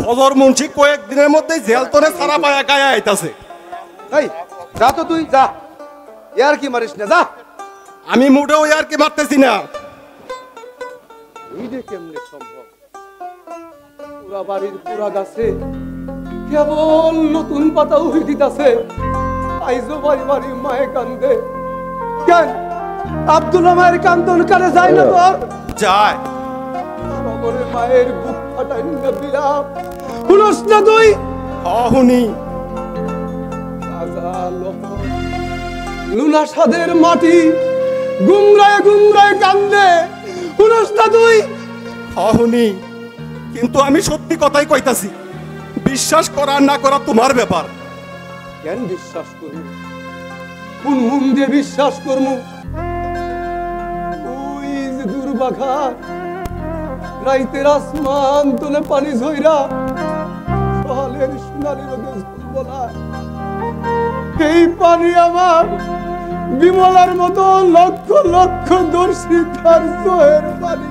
ফজর মুন্সি কয়েকদিনের মধ্যে জেল তোরে সারা পায়া গায়ে আইতাছে। এই যা তো তুই যা, ইয়ার কি মারিস না, যা। আমি মুডেও আর কি মারতেছি না। এইটা কেমনে সম্ভব? পুরা বাড়ির পুরা গাছে কেবল নতুন পাতা উঠে দিতাছে, আইজো বাড়ি বাড়ি মায়ে কান্দে। কেন আব্দুল্লাহ মায়ের কান্দন কানে যায় না তোর? যায়। আমার মায়ের বুক ফাটাই না বিলাপ শুনস না তুই? শুনি। লুনা সাদের মাটি গুমরায় গুমরায় কান্দে, শুনস না তুই? শুনি, কিন্তু আমি সত্যি কথাই কইতাছি। বিশ্বাস করা না করা তোমার ব্যাপার। কেন বিশ্বাস করি? কোন মন দিয়ে বিশ্বাস করমু? ওই যে দুর্বাঘা রাইতের আসমান তোলে পানি ঝইরা সকালের সোনালি রোদে ঝলমলা, এই পানি আমার বিমলার মতো লক্ষ লক্ষ দর্শিতার চোখের পানি।